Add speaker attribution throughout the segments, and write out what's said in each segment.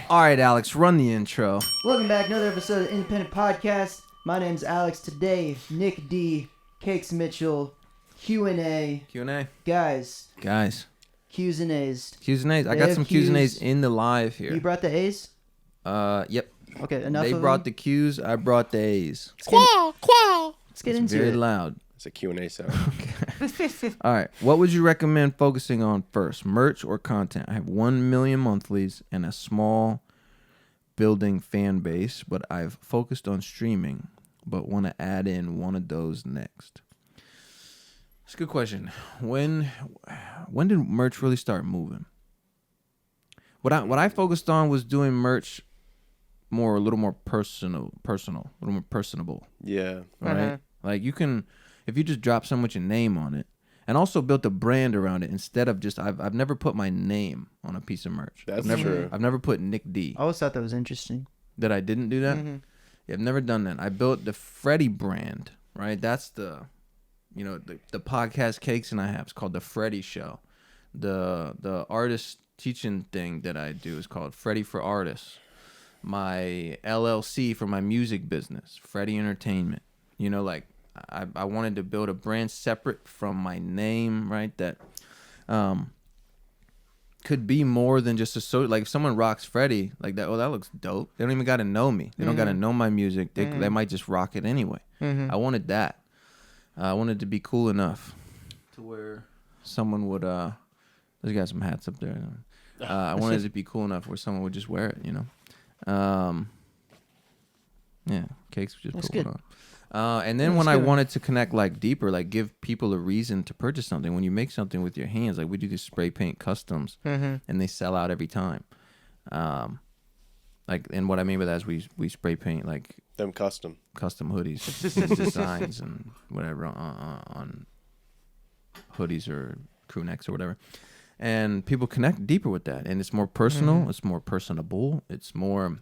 Speaker 1: All right, Alex, run the intro.
Speaker 2: Welcome back, another episode of Independent Podcast. My name's Alex. Today, Nick D, Cakes Mitchell, Q&A.
Speaker 1: Q&A.
Speaker 2: Guys. Q's and A's.
Speaker 1: Q's and A's. I got some Q's and A's in the live here.
Speaker 2: You brought the A's?
Speaker 1: Yep.
Speaker 2: Okay, enough
Speaker 1: They
Speaker 2: of
Speaker 1: brought
Speaker 2: them?
Speaker 1: the Q's, I brought the A's.
Speaker 2: Let's get into
Speaker 1: very
Speaker 2: it.
Speaker 1: loud.
Speaker 3: It's a Q&A sound.
Speaker 1: Okay. All right. What would you recommend focusing on first, merch or content? I have 1 million monthlies and a small building fan base, but I've focused on streaming, but want to add in one of those next. It's a good question. When did merch really start moving? What I focused on was doing merch a little more personal, a little more personable.
Speaker 3: Yeah.
Speaker 1: Right? Like you can, if you just drop so much your name on it, and also built a brand around it instead of just, I've never put my name on a piece of merch.
Speaker 3: That's
Speaker 1: true.
Speaker 3: true.
Speaker 1: I've never put Nick D.
Speaker 2: I always thought that was interesting.
Speaker 1: That I didn't do that?
Speaker 2: Mm-hmm.
Speaker 1: Yeah, I've never done that. I built the Freddie brand, right? That's the podcast Cakes and I have. It's called the Freddie Show. The artist teaching thing that I do is called Freddie for Artists. My LLC for my music business, Freddie Entertainment. You know, like I wanted to build a brand separate from my name, right? That could be more than just like if someone rocks Freddie, like that, oh, that looks dope. They don't even got to know me. They don't got to know my music. They might just rock it anyway. I wanted that. I wanted to be cool enough to where someone would, there's got some hats up there. I wanted it to be cool enough where someone would just wear it, you know? Yeah, Cakes just
Speaker 2: That's
Speaker 1: put one
Speaker 2: good.
Speaker 1: on. And then when I wanted to connect like deeper, like give people a reason to purchase something, when you make something with your hands, like we do these spray paint customs and they sell out every time. Like, and what I mean by that is we spray paint like
Speaker 3: Them custom
Speaker 1: hoodies, and designs and whatever on hoodies or crew necks or whatever. And people connect deeper with that. And it's more personal. It's more personable. It's more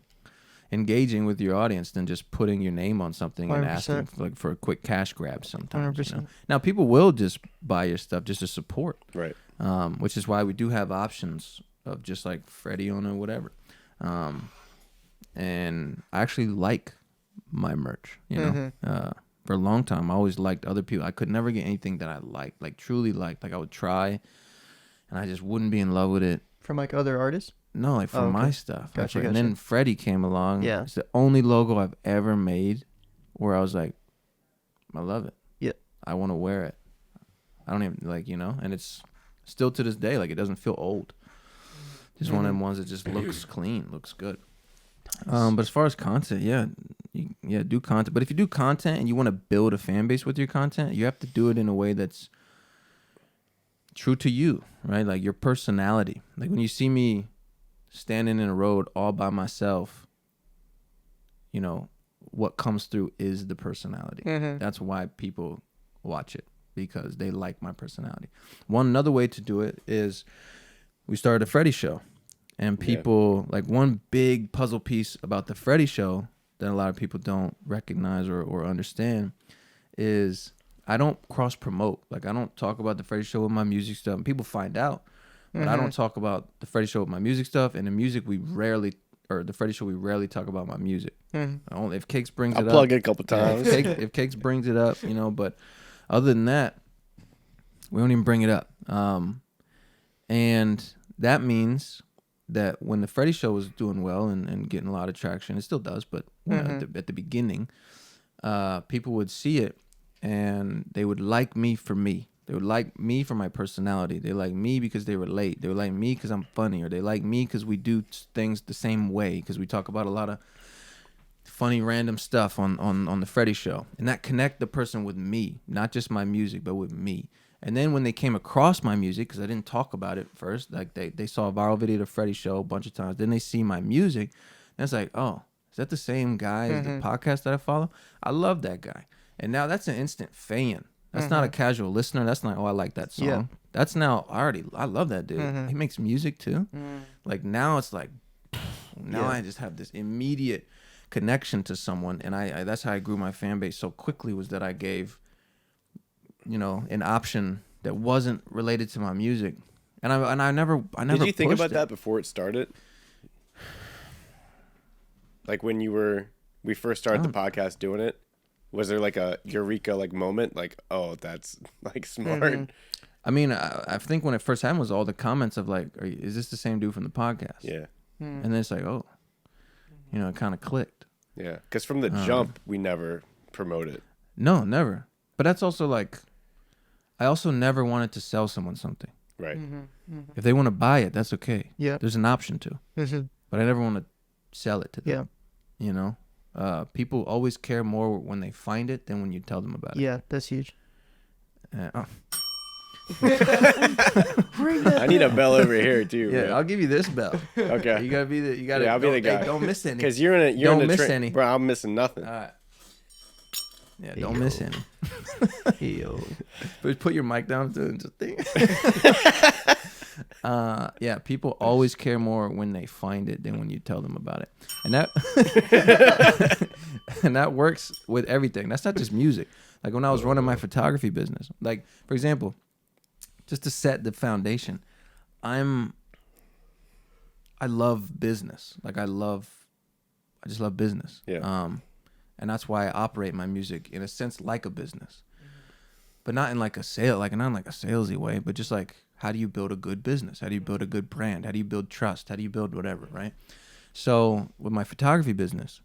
Speaker 1: engaging with your audience than just putting your name on something and
Speaker 2: 100%.
Speaker 1: asking for a quick cash grab sometimes.
Speaker 2: 100%.
Speaker 1: You know? Now, people will just buy your stuff just to support.
Speaker 3: Right.
Speaker 1: Which is why we do have options of just like Freddie on or whatever. And I actually like my merch, you know. For a long time, I always liked other people. I could never get anything that I liked, like truly liked. Like I would try, and I just wouldn't be in love with it.
Speaker 2: From like other artists?
Speaker 1: No, like from my stuff.
Speaker 2: Gotcha.
Speaker 1: And then Freddie came along.
Speaker 2: Yeah.
Speaker 1: It's the only logo I've ever made where I was like, I love it.
Speaker 2: Yeah.
Speaker 1: I want to wear it. I don't even like, you know, and it's still to this day, like it doesn't feel old. Just one of them ones that just looks clean, looks good. But as far as content, do content. But if you do content and you want to build a fan base with your content, you have to do it in a way that's true to you, right? Like your personality. Like when you see me standing in a road all by myself, you know, what comes through is the personality. That's why people watch it, because they like my personality. Another way to do it is we started a Freddie Show. And people, like one big puzzle piece about the Freddie Show that a lot of people don't recognize or understand is I don't cross promote. Like I don't talk about the Freddie Show with my music stuff. And people find out, but I don't talk about the Freddie Show with my music stuff. And the Freddie Show, we rarely talk about my music. Only if Cakes brings it up.
Speaker 3: I'll plug it a couple times.
Speaker 1: If Cakes brings it up, you know, but other than that, we don't even bring it up. And that means that when the Freddie Show was doing well and getting a lot of traction, it still does, but at the beginning, people would see it and they would like me for me. They would like me for my personality. They like me because they relate. They would like me because I'm funny, or they like me because we do things the same way, because we talk about a lot of funny random stuff on the Freddie Show. And that connect the person with me, not just my music, but with me. And then when they came across my music, because I didn't talk about it first, like they saw a viral video of the Freddie Show a bunch of times. Then they see my music, and it's like, oh, is that the same guy as the podcast that I follow? I love that guy. And now that's an instant fan. That's not a casual listener. That's not, oh, I like that song.
Speaker 2: Yeah.
Speaker 1: That's now, I love that dude. He makes music too. Like now it's like, now I just have this immediate connection to someone. And I that's how I grew my fan base so quickly, was that I gave, you know, an option that wasn't related to my music, and I never.
Speaker 3: Did you think
Speaker 1: pushed
Speaker 3: about
Speaker 1: it.
Speaker 3: that before it started? Like when we first started the podcast doing it, was there like a eureka like moment? Like, oh, that's like smart.
Speaker 2: Mm-hmm.
Speaker 1: I mean, I think when it first happened was all the comments of like, is this the same dude from the podcast?
Speaker 3: Yeah.
Speaker 1: And then it's like, oh, it kind of clicked.
Speaker 3: Yeah. Because from the jump, we never promoted.
Speaker 1: No, never. But that's also like, I also never wanted to sell someone something.
Speaker 3: Right.
Speaker 1: If they want to buy it, that's okay.
Speaker 2: Yeah.
Speaker 1: There's an option to. But I never want to sell it to them.
Speaker 2: Yeah.
Speaker 1: You know? People always care more when they find it than when you tell them about it.
Speaker 2: Yeah, that's huge.
Speaker 3: I need a bell over here too.
Speaker 1: Yeah,
Speaker 3: bro.
Speaker 1: I'll give you this bell.
Speaker 3: Okay.
Speaker 1: You gotta be the. You gotta.
Speaker 3: Yeah, I'll be the guy.
Speaker 1: Hey, don't miss any.
Speaker 3: Because you're in
Speaker 1: Don't
Speaker 3: the
Speaker 1: miss any.
Speaker 3: Bro, I'm missing nothing.
Speaker 1: All right. Yeah,
Speaker 2: Hey,
Speaker 1: don't
Speaker 2: yo.
Speaker 1: miss any.
Speaker 2: Yo.
Speaker 1: But put your mic down to just think. Yeah, people always care more when they find it than when you tell them about it, and that and that works with everything. That's not just music. Like when I was running my photography business, like for example, just to set the foundation, I love business. Like I just love business.
Speaker 3: Yeah.
Speaker 1: And that's why I operate my music in a sense like a business, but not in like a sale, like not in like a salesy way, but just like how do you build a good business? How do you build a good brand? How do you build trust? How do you build whatever, right? So with my photography business,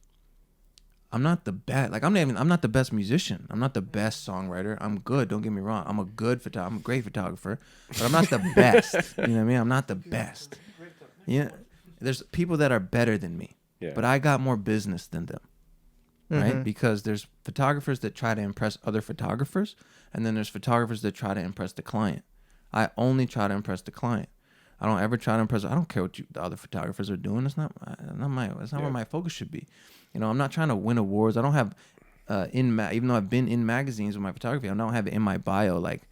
Speaker 1: I'm not the best. Like I'm not the best musician. I'm not the best songwriter. I'm good. Don't get me wrong. I'm a great photographer, but I'm not the best. You know what I mean? I'm not the best. Yeah. There's people that are better than me,
Speaker 3: Yeah.
Speaker 1: but I got more business than them, right?
Speaker 2: Mhm.
Speaker 1: Because there's photographers that try to impress other photographers, and then there's photographers that try to impress the client. I only try to impress the client. I don't ever try to impress. I don't care what the other photographers are doing. That's not where my focus should be. You know, I'm not trying to win awards. I don't have even though I've been in magazines with my photography, I don't have it in my bio like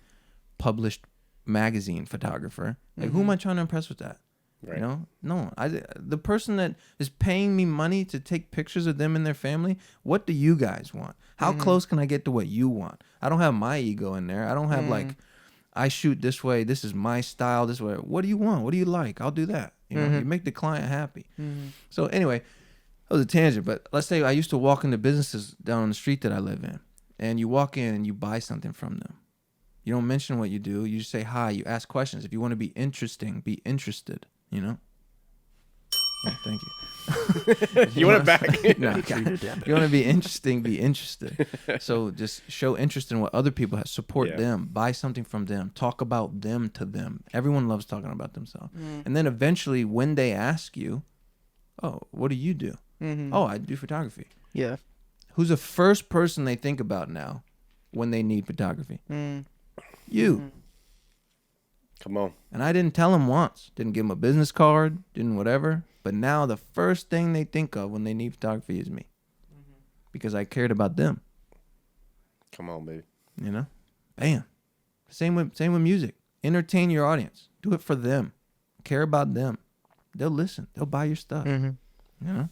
Speaker 1: published magazine photographer. Like who am I trying to impress with that?
Speaker 3: Right.
Speaker 1: You know, no. The person that is paying me money to take pictures of them and their family. What do you guys want? How close can I get to what you want? I don't have my ego in there. I don't have like, I shoot this way. This is my style. This way. What do you want? What do you like? I'll do that. You know, you make the client happy. So anyway, that was a tangent. But let's say I used to walk into businesses down on the street that I live in, and you walk in and you buy something from them. You don't mention what you do. You just say hi. You ask questions. If you want to be interesting, be interested. You know. Yeah, thank you.
Speaker 3: You want it back?
Speaker 1: No, you want to be interesting, be interested. So just show interest in what other people have. Support them. Buy something from them. Talk about them to them. Everyone loves talking about themselves. And then eventually when they ask you, oh, what do you do? Oh, I do photography.
Speaker 2: Yeah.
Speaker 1: Who's the first person they think about now when they need photography? You.
Speaker 3: Come on.
Speaker 1: And I didn't tell them once. Didn't give them a business card. Didn't whatever. But now the first thing they think of when they need photography is me. Because I cared about them.
Speaker 3: Come on, baby.
Speaker 1: You know? Bam. Same with music. Entertain your audience. Do it for them. Care about them. They'll listen. They'll buy your stuff. You know?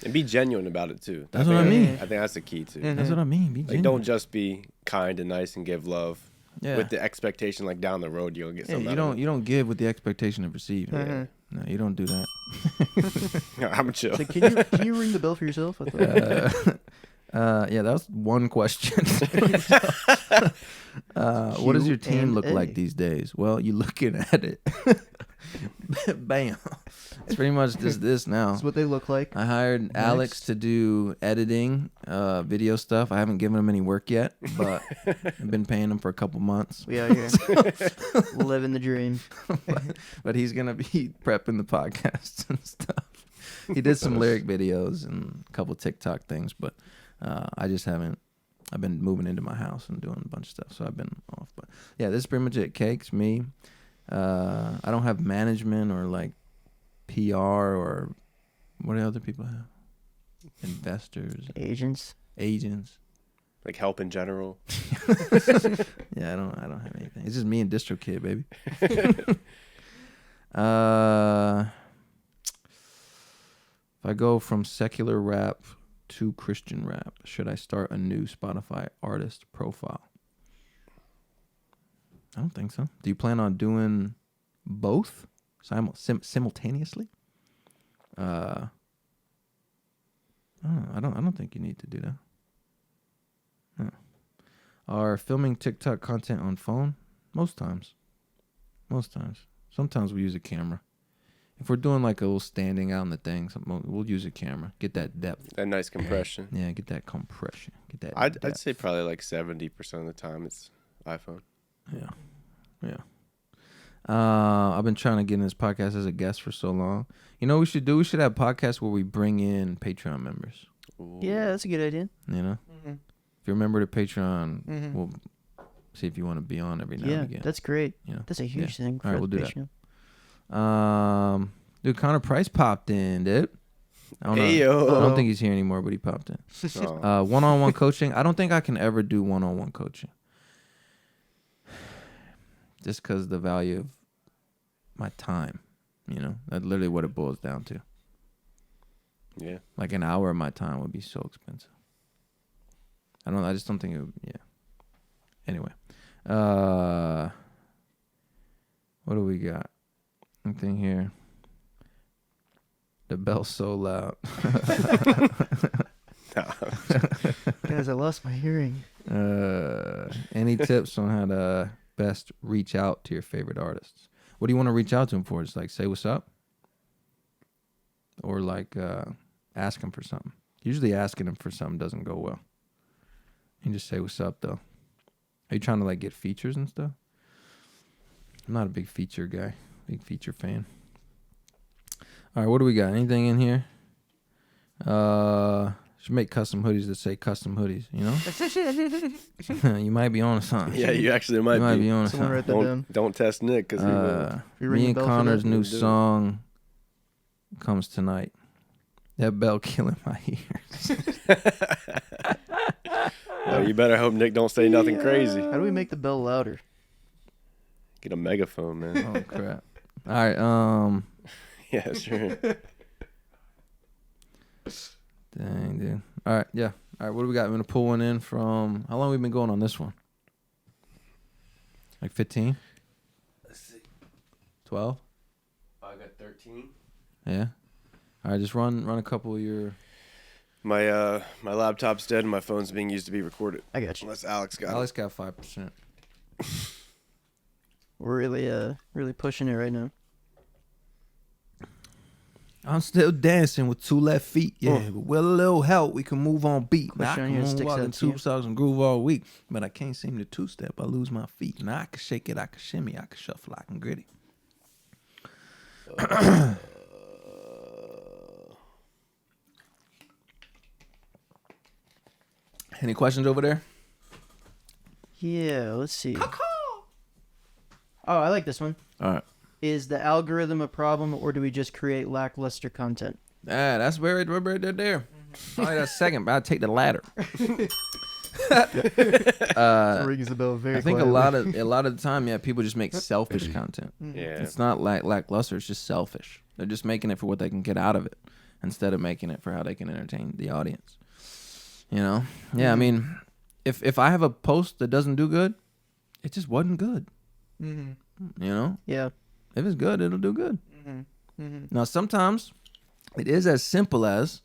Speaker 3: And be genuine about it too.
Speaker 1: That's what I mean.
Speaker 3: I think that's the key too.
Speaker 1: That's what I mean. Be
Speaker 3: Like,
Speaker 1: genuine.
Speaker 3: don't just be kind and nice and give love with the expectation like down the road you'll get something.
Speaker 1: You don't give with the expectation of receiving. No, you don't do that.
Speaker 3: I'm chill.
Speaker 2: So can you ring the bell for yourself? I thought.
Speaker 1: Yeah, that was one question. What does your team look like these days? Well, you looking at it. Bam. It's pretty much just this now.
Speaker 2: That's what they look like.
Speaker 1: I hired Alex to do editing, video stuff. I haven't given him any work yet, but I've been paying him for a couple months.
Speaker 2: We out here living the dream.
Speaker 1: But he's gonna be prepping the podcasts and stuff. He did some lyric videos and a couple TikTok things, but I just haven't. I've been moving into my house and doing a bunch of stuff, so I've been off. But yeah, this is pretty much it. Cakes, me. I don't have management or like PR or what do other people have? Investors,
Speaker 2: Agents.
Speaker 3: Like help in general.
Speaker 1: Yeah, I don't have anything. It's just me and Distro Kid, baby. If I go from secular rap to Christian rap, should I start a new Spotify artist profile? I don't think so. Do you plan on doing both simultaneously? don't think you need to do that. No. Are filming TikTok content on phone? Most times. Sometimes we use a camera. If we're doing like a little standing out in the thing, we'll use a camera. Get that depth.
Speaker 3: That nice compression.
Speaker 1: Yeah, get that compression. Get that.
Speaker 3: I'd say probably like 70% of the time it's iPhone.
Speaker 1: Yeah. I've been trying to get in this podcast as a guest for so long. You know what we should do? We should have podcasts where we bring in Patreon members.
Speaker 3: Ooh.
Speaker 2: Yeah, that's a good idea.
Speaker 1: You know?
Speaker 2: Mm-hmm.
Speaker 1: If you're a member to Patreon, we'll see if you want to be on every now and again.
Speaker 2: Yeah, that's great.
Speaker 1: You know?
Speaker 2: That's a huge thing for
Speaker 1: All right, we'll do
Speaker 2: Patreon.
Speaker 1: that. Dude, Connor Price popped in, dude. I don't think he's here anymore, but he popped in.
Speaker 3: Oh.
Speaker 1: One-on-one coaching. I don't think I can ever do one-on-one coaching. Just because the value of my time, you know, that's literally what it boils down to.
Speaker 3: Yeah.
Speaker 1: Like an hour of my time would be so expensive. I just don't think it would, yeah. Anyway. What do we got? Anything here? The bell's so loud.
Speaker 2: Guys, I lost my hearing.
Speaker 1: Any tips on how to best reach out to your favorite artists? What do you want to reach out to them for? Just like say what's up? Or like ask them for something. Usually asking them for something doesn't go well. You just say what's up though. Are you trying to like get features and stuff? I'm not a big feature guy. Big feature fan. All right, what do we got? Anything in here? Should make custom hoodies that say custom hoodies, you know? You might be on something.
Speaker 3: Yeah, you actually might
Speaker 1: be on
Speaker 2: Someone
Speaker 1: something.
Speaker 2: write that down.
Speaker 3: Don't test Nick because he will.
Speaker 1: Me and Connor's new
Speaker 3: Do it.
Speaker 1: song comes tonight. That bell killing my ears.
Speaker 3: Well, you better hope Nick don't say nothing crazy.
Speaker 2: How do we make the bell louder?
Speaker 3: Get a megaphone, man.
Speaker 1: Oh crap. All right,
Speaker 3: Yeah, sure.
Speaker 1: dang, dude. All right, yeah. All right, what do we got? I'm gonna pull one in from. How long have we been going on this one? Like 15?
Speaker 3: Let's see.
Speaker 1: 12?
Speaker 3: I got 13.
Speaker 1: Yeah. All right, just run a couple of your.
Speaker 3: My laptop's dead and my phone's being used to be recorded.
Speaker 2: I got you.
Speaker 3: Unless Alex got
Speaker 1: Alex got 5%.
Speaker 2: We're really pushing it right now.
Speaker 1: I'm still dancing with 2 left feet, yeah. But with a little help, we can move on beat. Now I
Speaker 2: Question on
Speaker 1: can
Speaker 2: your sticks
Speaker 1: moonwalk
Speaker 2: out
Speaker 1: and
Speaker 2: to you.
Speaker 1: 2 songs and groove all week, but I can't seem to 2-step. I lose my feet. Now I can shake it, I can shimmy, I can shuffle, I can gritty. Any questions over there?
Speaker 2: Yeah, let's see. Oh, I like this one.
Speaker 1: All right.
Speaker 2: Is the algorithm a problem, or do we just create lackluster content?
Speaker 1: Ah, that's very there. All right, that's second, but I'll take the latter.
Speaker 2: Rings the bell very
Speaker 1: I think
Speaker 2: quietly.
Speaker 1: a lot of the time, yeah, people just make selfish content.
Speaker 3: Yeah.
Speaker 1: It's not lackluster. It's just selfish. They're just making it for what they can get out of it instead of making it for how they can entertain the audience. You know? Yeah, I mean, if I have a post that doesn't do good, it just wasn't good.
Speaker 2: Mm-hmm.
Speaker 1: You know?
Speaker 2: Yeah.
Speaker 1: If it's good, it'll do good.
Speaker 2: Mm-hmm. Mm-hmm.
Speaker 1: Now, sometimes it is as simple as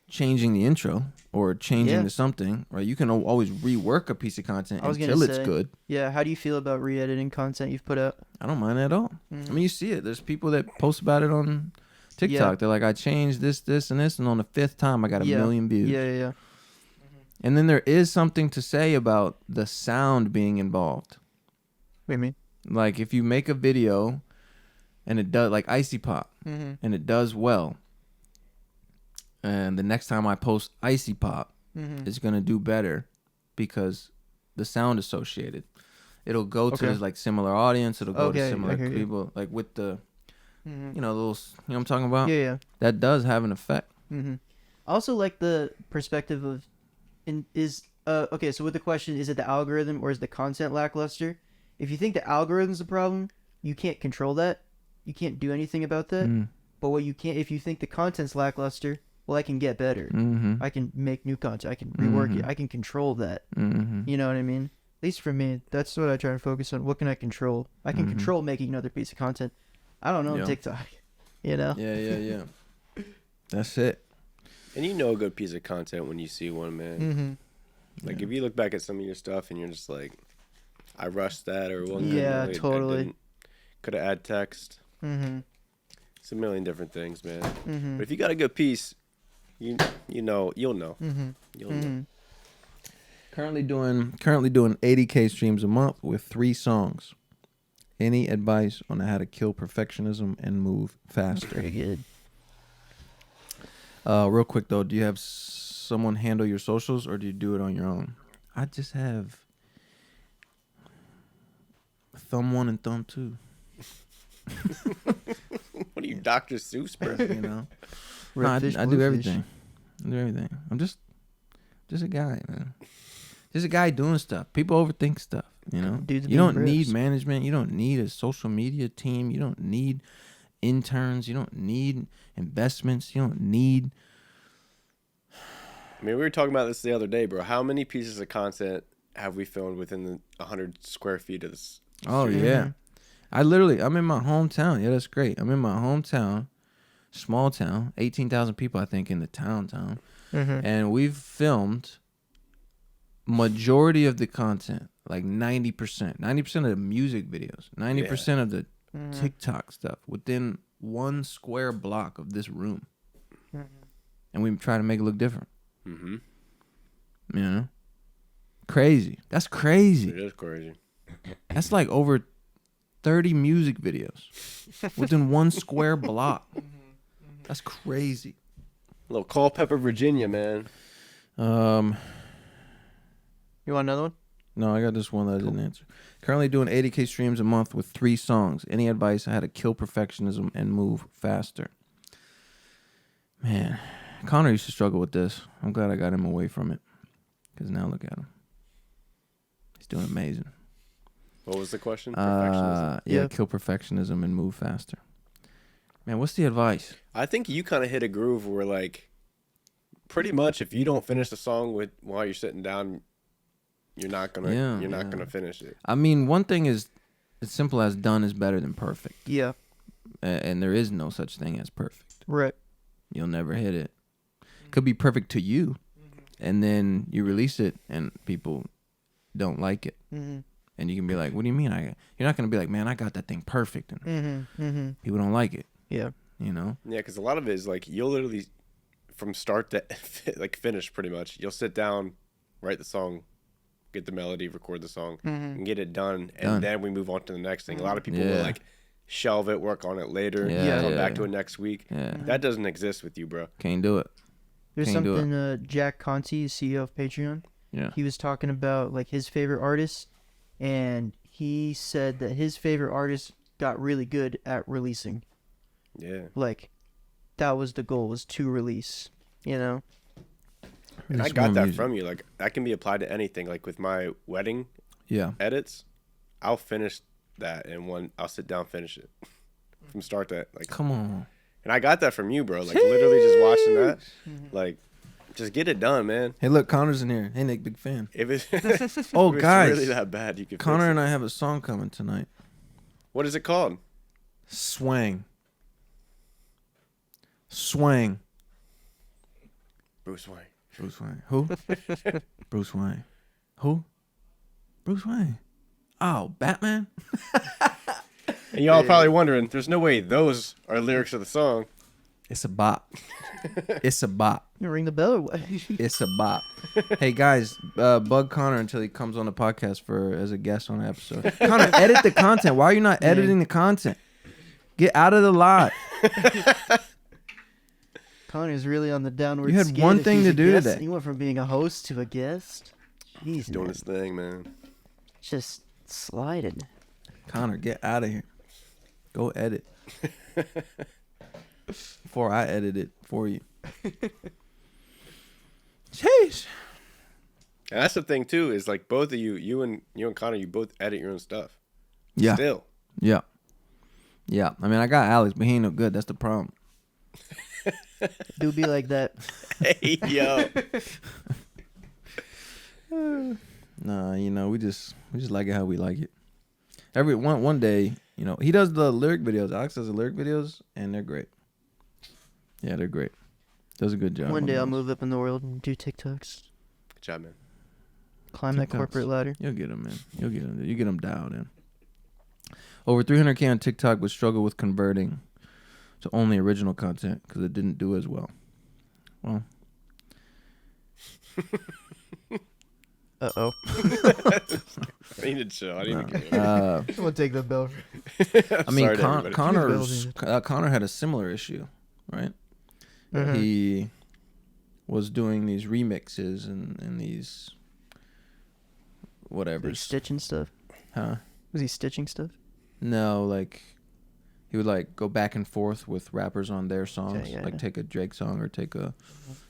Speaker 1: changing the intro or changing to something, right? You can always rework a piece of content until it's good.
Speaker 2: Yeah, how do you feel about re-editing content you've put out?
Speaker 1: I don't mind at all.
Speaker 2: Mhm.
Speaker 1: I mean, you see it. There's people that post about it on TikTok.
Speaker 2: Yeah.
Speaker 1: They're like, I changed this, and this, and on the 5th time, I got a million views.
Speaker 2: Yeah.
Speaker 1: And then there is something to say about the sound being involved.
Speaker 2: What do you mean?
Speaker 1: Like, if you make a video and it does, like Icy Pop,
Speaker 2: Mm-hmm.
Speaker 1: and it does well, and the next time I post Icy Pop,
Speaker 2: Mm-hmm.
Speaker 1: it's going to do better because the sound associated. It'll go to this, like, similar audience. It'll go to similar people. Like, with the,
Speaker 2: Mm-hmm.
Speaker 1: you know, little, you know what I'm talking about?
Speaker 2: Yeah.
Speaker 1: That does have an effect.
Speaker 2: Mm-hmm. I also like the perspective of, okay, so with the question, is it the algorithm or is the content lackluster? If you think the algorithm's the problem, you can't control that. You can't do anything about that.
Speaker 1: Mm.
Speaker 2: But what you can, if you think the content's lackluster, well, I can get better.
Speaker 1: Mm-hmm.
Speaker 2: I can make new content. I can rework it.
Speaker 1: Mhm.
Speaker 2: I can control that.
Speaker 1: Mm-hmm.
Speaker 2: You know what I mean? At least for me, that's what I try to focus on. What can I control? I can
Speaker 1: Mhm.
Speaker 2: control making another piece of content. I don't know
Speaker 1: Yeah.
Speaker 2: TikTok. You know?
Speaker 1: Yeah. That's it.
Speaker 3: And you know a good piece of content when you see one, man.
Speaker 2: Mm-hmm.
Speaker 3: Like if you look back at some of your stuff and you're just like, I rushed that or one.
Speaker 2: Yeah, totally.
Speaker 3: Could have add text.
Speaker 2: Mm-hmm.
Speaker 3: It's a million different things, man.
Speaker 2: Mm-hmm.
Speaker 3: But if you got a good piece, you'll know.
Speaker 2: Mm-hmm.
Speaker 3: You'll know.
Speaker 1: Currently doing 80K streams a month with 3 songs. Any advice on how to kill perfectionism and move faster?
Speaker 2: Very good.
Speaker 1: Real quick though, do you have someone handle your socials or do you do it on your own? I just have thumb 1 and thumb 2.
Speaker 3: What are you, Dr. Seuss, bro?
Speaker 1: You know, no, I do everything. I do everything. I'm just a guy, man. Just a guy doing stuff. People overthink stuff. You know,
Speaker 2: Dudes
Speaker 1: you don't
Speaker 2: being
Speaker 1: need
Speaker 2: rips.
Speaker 1: management. You don't need a social media team. You don't need interns. You don't need investments. You don't need.
Speaker 3: I mean, we were talking about this the other day, bro. How many pieces of content have we filmed within the 100 square feet of this?
Speaker 1: Oh yeah, I'm in my hometown. Yeah, that's great. I'm in my hometown, small town, 18,000 people I think in the town, and we've filmed majority of the content, like 90%, 90% of the music videos, 90% of the TikTok stuff within 1 square block of this room, and we try to make it look different.
Speaker 3: Mm-hmm.
Speaker 1: You know, crazy. That's crazy.
Speaker 3: It is crazy.
Speaker 1: That's like over 30 music videos within 1 square block. That's crazy.
Speaker 3: Little Culpeper, Virginia, man.
Speaker 2: You want another one?
Speaker 1: No, I got this one that I didn't answer. Currently doing 80K streams a month with 3 songs. Any advice on how to kill perfectionism and move faster? Man, Connor used to struggle with this. I'm glad I got him away from it. Because now look at him. He's doing amazing.
Speaker 3: What was the question? Perfectionism.
Speaker 1: Yeah, kill perfectionism and move faster. Man, what's the advice?
Speaker 3: I think you kind of hit a groove where, like, pretty much if you don't finish the song while you're sitting down, you're not gonna finish it.
Speaker 1: I mean, one thing is as simple as done is better than perfect.
Speaker 2: Yeah.
Speaker 1: And there is no such thing as perfect.
Speaker 2: Right.
Speaker 1: You'll never hit it. Could be perfect to you, and then you release it and people don't like it. And you can be like, what do you mean? You're not going to be like, man, I got that thing perfect. And people don't like it.
Speaker 2: Yeah.
Speaker 1: You know?
Speaker 3: Yeah, because a lot of it is like you'll literally, from start to like finish pretty much, you'll sit down, write the song, get the melody, record the song, and get it done. And then we move on to the next thing. A lot of people will like shelve it, work on it later, come back to it next week.
Speaker 1: Yeah.
Speaker 3: That doesn't exist with you, bro.
Speaker 1: Can't do it.
Speaker 2: There's
Speaker 1: Can't do
Speaker 2: something Jack Conti, CEO of Patreon, he was talking about like his favorite artists, and he said that his favorite artist got really good at releasing.
Speaker 3: Yeah.
Speaker 2: Like, that was the goal, was to release, you know?
Speaker 3: And I got that from you. Like, that can be applied to anything. Like, with my wedding edits, I'll finish that in I'll sit down, finish it from start to, like.
Speaker 1: Come on.
Speaker 3: And I got that from you, bro. Like, literally just watching that. Like, just get it done, man.
Speaker 1: Hey, look, Connor's in here. Hey, Nick, big fan.
Speaker 3: If it's,
Speaker 1: oh,
Speaker 3: if
Speaker 1: guys.
Speaker 3: it's really that bad, you can
Speaker 1: Connor
Speaker 3: fix
Speaker 1: and
Speaker 3: it.
Speaker 1: I have a song coming tonight.
Speaker 3: What is it called?
Speaker 1: Swang. Swang.
Speaker 3: Bruce Wayne.
Speaker 1: Bruce Wayne. Who? Bruce Wayne. Who? Bruce Wayne. Oh, Batman?
Speaker 3: And y'all probably wondering, there's no way those are lyrics of the song.
Speaker 1: It's a bop. It's a bop.
Speaker 2: You ring the bell or what?
Speaker 1: It's a bop. Hey, guys, bug Connor until he comes on the podcast as a guest on the episode. Connor, edit the content. Why are you not editing the content? Get out of the lot.
Speaker 2: Connor's really on the downward
Speaker 1: You had
Speaker 2: skid
Speaker 1: one
Speaker 2: if
Speaker 1: thing
Speaker 2: he's
Speaker 1: to
Speaker 2: a
Speaker 1: do
Speaker 2: guest.
Speaker 1: today.
Speaker 2: He went from being a host to a guest. Jeez,
Speaker 3: Doing
Speaker 2: man.
Speaker 3: his thing, man.
Speaker 2: Just sliding.
Speaker 1: Connor, get out of here. Go edit. Before I edit it for you. Jeez.
Speaker 3: And that's the thing too, is like both of you and Connor, you both edit your own stuff.
Speaker 1: Yeah.
Speaker 3: Still.
Speaker 1: Yeah. Yeah. I mean, I got Alex, but he ain't no good. That's the problem.
Speaker 2: Do be like that.
Speaker 3: Hey, yo.
Speaker 1: Nah, you know, we just like it how we like it. One day, you know, he does the lyric videos. Alex does the lyric videos, and they're great. Yeah, they're great. Does a good job.
Speaker 2: One day I'll
Speaker 1: those.
Speaker 2: move up in the world and do TikToks.
Speaker 3: Good job, man.
Speaker 2: Climb that corporate ladder.
Speaker 1: You'll get them, man. You'll get them. You get them dialed in. Over 300K on TikTok would struggle with converting to only original content because it didn't do as well. Well.
Speaker 2: Uh-oh.
Speaker 3: I need to chill. I need to get
Speaker 2: I'm going to take the bell.
Speaker 1: I mean,
Speaker 3: Sorry
Speaker 1: Connor had a similar issue, right?
Speaker 2: Mhm.
Speaker 1: He was doing these remixes and these whatever.
Speaker 2: Was he stitching stuff?
Speaker 1: Huh?
Speaker 2: Was he stitching stuff?
Speaker 1: No, like he would like go back and forth with rappers on their songs,
Speaker 2: Okay, yeah,
Speaker 1: like
Speaker 2: yeah.
Speaker 1: take a Drake song or take a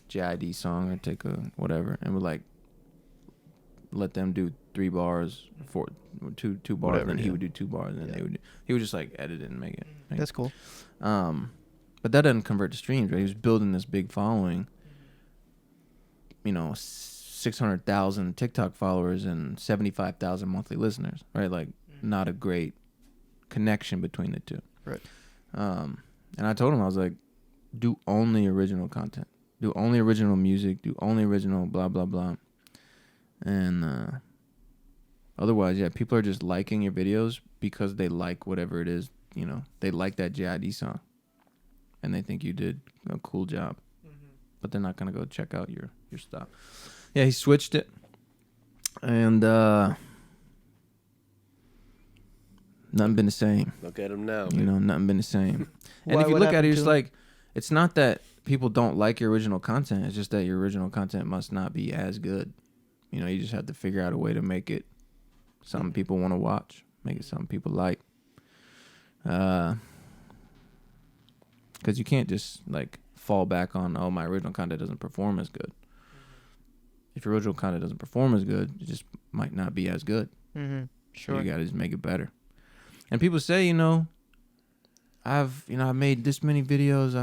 Speaker 1: JID song or take a whatever, and would like let them do 3 bars, two bars,
Speaker 2: Whatever,
Speaker 1: and then he
Speaker 2: yeah.
Speaker 1: would do 2 bars, and
Speaker 2: Yeah.
Speaker 1: he would just like edit it and make it.
Speaker 2: That's cool.
Speaker 1: But that doesn't convert to streams, right? He was building this big following, 600,000 TikTok followers and 75,000 monthly listeners, right? Like, not a great connection between the two.
Speaker 2: Right.
Speaker 1: And I told him, I was like, do only original content. Do only original music. Do only original blah, blah, blah. And otherwise, yeah, people are just liking your videos because they like whatever it is, they like that JID song. And they think you did a cool job. But they're not going to go check out your stuff. Yeah, he switched it. And nothing been the same.
Speaker 3: Look at him now.
Speaker 1: Nothing been the same. And
Speaker 2: Why,
Speaker 1: if you
Speaker 2: what
Speaker 1: look at it,
Speaker 2: happened
Speaker 1: it's
Speaker 2: to him?
Speaker 1: like, it's not that people don't like your original content. It's just that your original content must not be as good. You just have to figure out a way to make it something people want to watch. Make it something people like. Because you can't just, like, fall back on, oh, my original content doesn't perform as good. If your original content doesn't perform as good, it just might not be as good.
Speaker 2: Mm-hmm. Sure.
Speaker 1: So you gotta just make it better. And people say, I've made this many videos.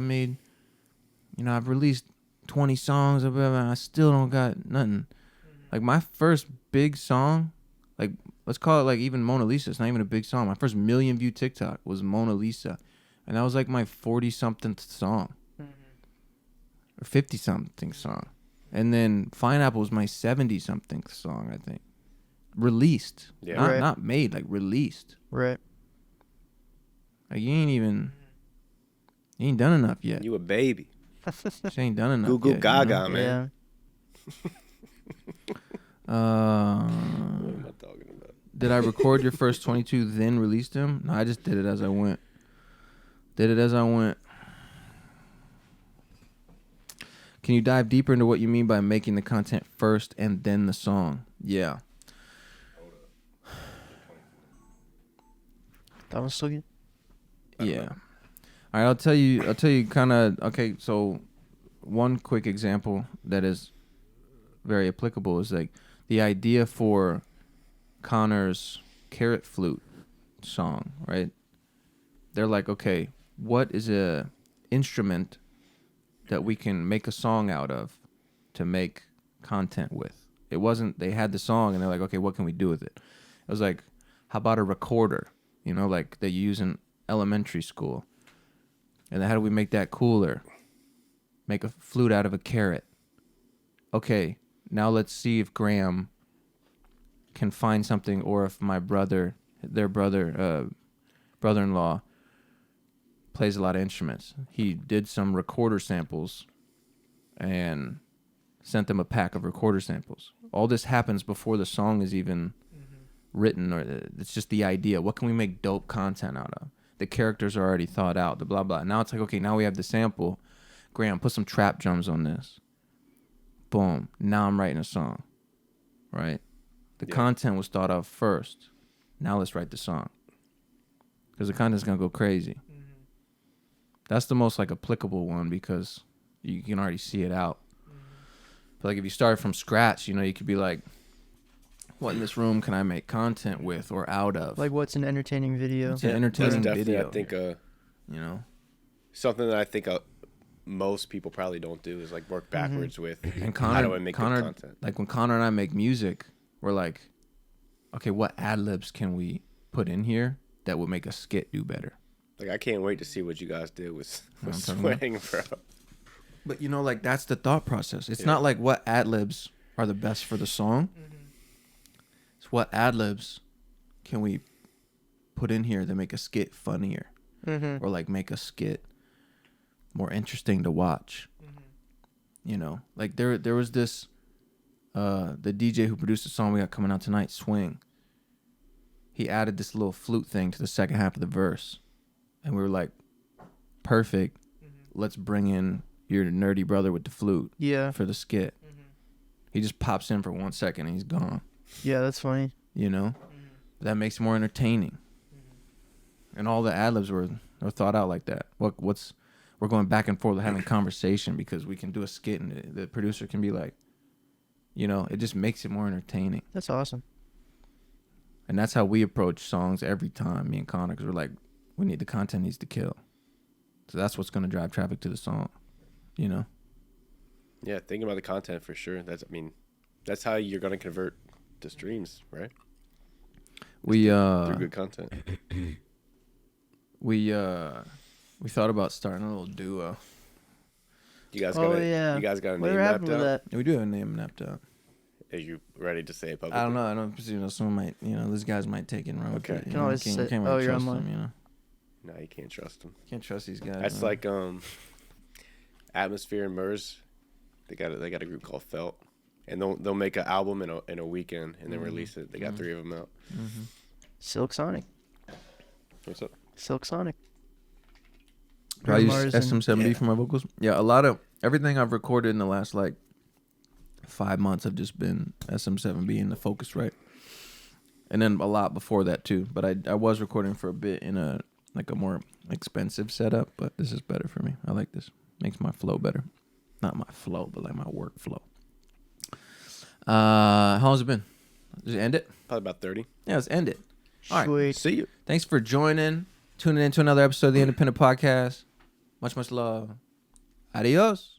Speaker 1: I've released 20 songs, and I still don't got nothing. Like, my first big song, like, let's call it like even Mona Lisa. It's not even a big song. My first 1 million view TikTok was Mona Lisa. And that was like my 40-something song. Or 50-something song. And then Pineapple was my 70-something song, I think. Released.
Speaker 3: Yeah.
Speaker 2: Right.
Speaker 1: Not made, like released.
Speaker 2: Right.
Speaker 1: Like, you ain't done enough yet.
Speaker 3: You a baby.
Speaker 1: She ain't done enough
Speaker 3: Goo goo
Speaker 1: yet.
Speaker 3: gaga, man.
Speaker 2: Yeah.
Speaker 3: What am I talking about?
Speaker 1: Did I record your first 22, then release them? No, I just did it as I went. Can you dive deeper into what you mean by making the content first and then the song? Yeah.
Speaker 2: That one's still good.
Speaker 1: Yeah. All right, I'll tell you kind of, okay, so one quick example that is very applicable is like the idea for Connor's Carrot Flute song, right? They're like, okay, what is a instrument that we can make a song out of to make content with? It wasn't, they had the song and they're like, okay, what can we do with it? It was like, how about a recorder, like they use in elementary school? And then how do we make that cooler? Make a flute out of a carrot. Okay, now let's see if Graham can find something, or if my brother-in-law plays a lot of instruments. He did some recorder samples and sent them a pack of recorder samples. All this happens before the song is even written, or it's just the idea. What can we make dope content out of? The characters are already thought out, the blah, blah. Now it's like, okay, now we have the sample. Graham, put some trap drums on this. Boom. Now I'm writing a song, right? The content was thought of first. Now let's write the song. Because the content's going to go crazy. That's the most like applicable one because you can already see it out. But like if you start from scratch, you could be like, what in this room can I make content with or out of?
Speaker 2: Like, what's an entertaining video?
Speaker 1: It's an entertaining
Speaker 3: That's definitely,
Speaker 1: video.
Speaker 3: I think, something that I think most people probably don't do is like work backwards with
Speaker 1: And
Speaker 3: how do I make good content.
Speaker 1: Like when Connor and I make music, we're like, okay, what ad libs can we put in here that would make a skit do better?
Speaker 3: Like I can't wait to see what you guys did with
Speaker 1: I'm talking
Speaker 3: sweating, bro.
Speaker 1: But like that's the thought process. It's not like what ad libs are the best for the song. It's what ad libs can we put in here that make a skit funnier, or like make a skit more interesting to watch. Like there was this the DJ who produced the song we got coming out tonight, Swing. He added this little flute thing to the second half of the verse, and we were like, perfect. Let's bring in your nerdy brother with the flute for the skit. He just pops in for 1 second and he's gone.
Speaker 2: Yeah, that's funny.
Speaker 1: That makes it more entertaining. And all the ad-libs were thought out like that. We're going back and forth having conversation because we can do a skit and the producer can be like, it just makes it more entertaining.
Speaker 2: That's awesome.
Speaker 1: And that's how we approach songs every time, me and Connor, because we're like, the content needs to kill. So that's what's going to drive traffic to the song,
Speaker 3: Yeah, thinking about the content for sure. That's how you're going to convert to streams, right? Through good content.
Speaker 1: We thought about starting a little duo.
Speaker 3: You guys got a name mapped out?
Speaker 1: We do have a name mapped out.
Speaker 3: Are you ready to say it publicly?
Speaker 1: I don't know. Someone might, these guys might take it and run with it.
Speaker 2: You can always say, really
Speaker 1: you're online. Them,
Speaker 3: No, you can't trust them.
Speaker 1: Can't trust these guys.
Speaker 3: That's like Atmosphere and Murs. They got a group called Felt, and they'll make an album in a weekend and then release it. They got 3 of them out.
Speaker 2: Silk Sonic.
Speaker 3: What's up?
Speaker 2: Silk Sonic.
Speaker 1: I use SM7B for my vocals. Yeah, a lot of everything I've recorded in the last 5 months have just been SM7B and the Focusrite, and then a lot before that too. But I was recording for a bit in a more expensive setup, but this is better for me. I like this. Makes my flow better. Not my flow, but like my workflow. How long has it been? Just end it?
Speaker 3: Probably about 30.
Speaker 1: Yeah, let's end it. All
Speaker 2: Sweet.
Speaker 3: Right. See you.
Speaker 1: Thanks for tuning in to another episode of the Independent Podcast. Much love. Adios.